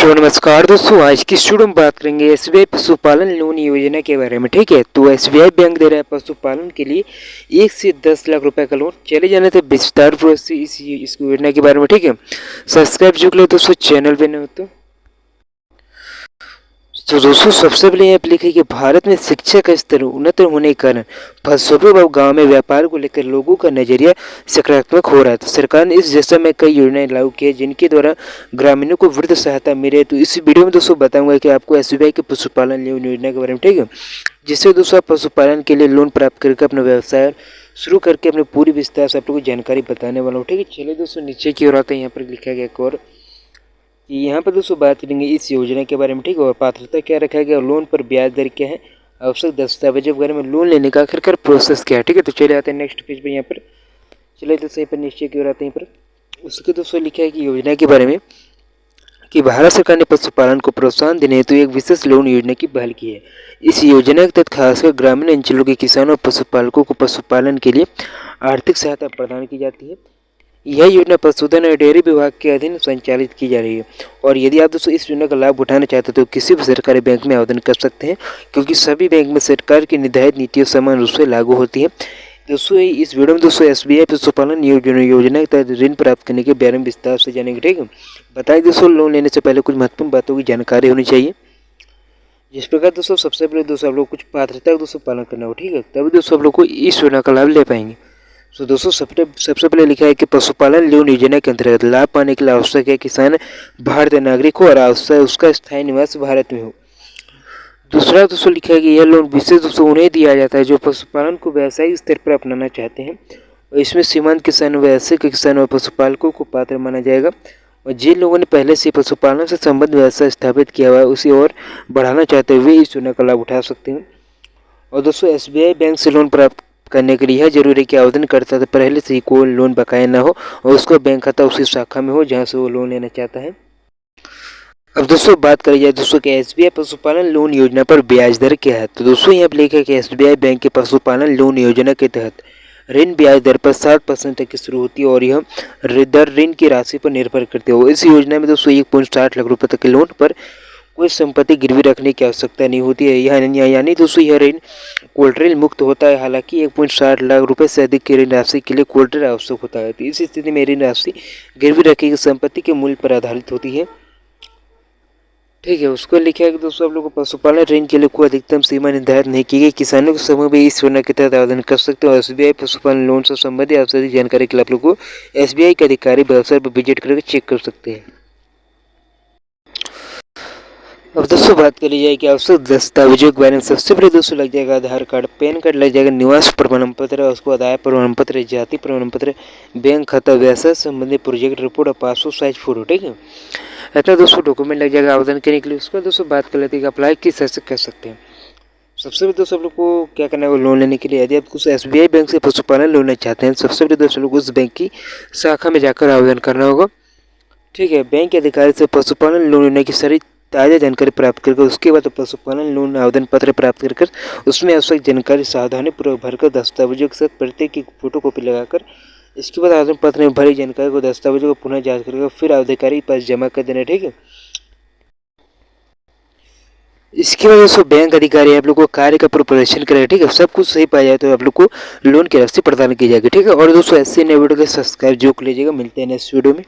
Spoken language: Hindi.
तो नमस्कार दोस्तों, आज की वीडियो में बात करेंगे एसबीआई पशुपालन लोन योजना के बारे में। ठीक है, तो एसबीआई बैंक दे रहा है पशुपालन के लिए 1 से 10 लाख रुपए का लोन। चले जाने तो विस्तार पूर्वक से इस योजना के बारे में। ठीक है, सब्सक्राइब जो कर लो दोस्तों, चैनल पे नहीं हो तो दोस्तों सबसे पहले यहाँ पे लिखा है कि भारत में शिक्षा का स्तर उन्नत होने के कारण फलस्वरूप अब गाँव में व्यापार को लेकर लोगों का नजरिया सकारात्मक हो रहा है। तो सरकार ने इस दिशा में कई योजनाएं लागू की है जिनके द्वारा ग्रामीणों को वृद्ध सहायता मिले। तो इस वीडियो में दोस्तों बताऊंगा कि आपको एसबीआई के पशुपालन योजना के बारे में। ठीक है, जिससे दोस्तों आप पशुपालन के लिए लोन प्राप्त करके अपना व्यवसाय शुरू करके अपने पूरी विस्तार से आप लोगों को जानकारी बताने वाला हूँ। ठीक है, चलिए दोस्तों नीचे की ओर आते हैं। यहाँ पर लिखा गया एक और यहाँ पर दोस्तों बात करेंगे इस योजना के बारे में। ठीक है, और पात्रता क्या रखा गया, लोन पर ब्याज दर क्या है, आवश्यक दस्तावेजों वगैरह में लोन लेने का आखिरकार प्रोसेस क्या है। ठीक है, तो चले आते हैं नेक्स्ट पेज पर। यहाँ पर चले दोस्तों यहाँ पर नीचे की ओर आते हैं। पर उसके दोस्तों लिखा है कि योजना के बारे में कि भारत सरकार ने पशुपालन को प्रोत्साहन देने हेतु एक विशेष लोन योजना की पहल की है। इस योजना के तहत खासकर ग्रामीण अंचलों के किसानों और पशुपालकों को पशुपालन के लिए आर्थिक सहायता प्रदान की जाती है। यह योजना पशुधन और डेयरी विभाग के अधीन संचालित की जा रही है। और यदि आप दोस्तों इस योजना का लाभ उठाना चाहते हैं तो किसी भी सरकारी बैंक में आवेदन कर सकते हैं, क्योंकि सभी बैंक में सरकार की निर्धारित नीतियों समान रूप से लागू होती है। दोस्तों इस वीडियो में दोस्तों एसबीआई पशुपालन योजना के तहत ऋण प्राप्त करने के बारे में विस्तार से जानेंगे। ठीक है, बताइए दोस्तों लोन लेने से पहले कुछ महत्वपूर्ण बातों की जानकारी होनी चाहिए। जिस प्रकार दोस्तों सबसे पहले दोस्तों आप लोग कुछ पात्रता का दोस्तों पालन करना हो। ठीक है, तभी दोस्तों आप लोग को इस योजना का लाभ ले पाएंगे। तो दोस्तों सबसे पहले लिखा है कि पशुपालन लोन योजना के अंतर्गत लाभ पाने के लिए आवश्यक है किसान भारतीय नागरिक हो और आवश्यक उसका स्थायी निवास भारत में हो। दूसरा दोस्तों लिखा है कि यह लोन विशेष रूप से उन्हें दिया जाता है जो पशुपालन को व्यावसायिक स्तर पर अपनाना चाहते हैं, और इसमें सीमांत किसान, वैश्विक किसान और पशुपालकों को पात्र माना जाएगा। और जिन लोगों ने पहले से पशुपालन से संबंधित व्यवसाय स्थापित किया हुआ है उसे और बढ़ाना चाहते हुए इस योजना का लाभ उठा सकते हैं। और दोस्तों एसबीआई बैंक से लोन प्राप्त करने के लिए यह जरूरी है कि आवेदनकर्ता से पहले से ही कोई लोन बकाया ना हो और उसका बैंक खाता उसी शाखा में हो जहां से वो लोन लेना चाहता है। अब दोस्तों बात करी जाए दोस्तों कि एसबीआई पशुपालन लोन योजना पर ब्याज दर क्या है। तो दोस्तों यहाँ पर लिखा है कि एसबीआई बैंक के पशुपालन लोन योजना के तहत ऋण ब्याज दर पर 7% तक की शुरू होती है और यह दर ऋण की राशि पर निर्भर करती है। इस योजना में दोस्तों 1.60 लाख रुपए तक के लोन पर कोई संपत्ति गिरवी रखने की आवश्यकता नहीं होती है। यानी दोस्तों यह ऋण कोलेटरल मुक्त होता है। हालांकि 1.60 लाख रुपए से अधिक की ऋण राशि के लिए कोलेटरल आवश्यक होता है। तो इस स्थिति में ऋण राशि गिरवी रखी गई संपत्ति के मूल्य पर आधारित होती है। ठीक है, उसको लिखा है कि दोस्तों आप लोगों को पशुपालन ऋण के लिए कोई अधिकतम सीमा निर्धारित नहीं की गई। किसानों के समूह भी इस योजना के तहत आवेदन कर सकते हैं। और एसबीआई पशुपालन लोन से संबंधित आवश्यक जानकारी के लिए आप लोग को एसबीआई के अधिकारी वेबसाइट पर विजिट करके चेक कर सकते हैं। अब दोस्तों बात कर ली जाए कि आवश्यक दस्तावेजों के बारे में। सबसे पहले दोस्तों लग जाएगा आधार कार्ड, पैन कार्ड लग जाएगा, निवास प्रमाण पत्र, उसको आदाय प्रमाण पत्र, जाति प्रमाण पत्र, बैंक खाता, व्यवसाय संबंधी प्रोजेक्ट रिपोर्ट और पासपोर्ट साइज फोटो। ठीक है, इतना दोस्तों डॉक्यूमेंट लग जाएगा आवेदन करने के लिए। उसके बाद दोस्तों बात कर लेते हैं कि अप्लाई किस तरह से कर सकते हैं। सबसे पहले दोस्तों आप लोग को क्या करना है लोन लेने के लिए। यदि आप कुछ एसबीआई बैंक से पशुपालन लोन लेना चाहते हैं सबसे पहले दोस्तों लोग उस बैंक की शाखा में जाकर आवेदन करना होगा। ठीक है, बैंक के अधिकारी से पशुपालन लोन लेने की सारी ताज़ा जानकारी प्राप्त करके उसके बाद पशुपालन लोन आवेदन पत्र प्राप्त कर उसमें आवश्यक जानकारी सावधानीपूर्वक भरकर दस्तावेजों के साथ प्रत्येक की फोटो कॉपी लगाकर इसके बाद आवेदन पत्र में भरी जानकारी को दस्तावेजों को पुनः जांच करके फिर अधिकारी के पास जमा कर देना। ठीक है, इसके बाद दोस्तों बैंक अधिकारी आप लोग को कार्य का प्रदर्शन करेगा। ठीक है, सब कुछ सही पाया जाए तो आप लोग को लोन की राशि प्रदान की जाएगी। ठीक है, और दोस्तों ऐसे नए वीडियो के सब्सक्राइब जो कर लीजिएगा। मिलते हैं नेक्स्ट वीडियो में।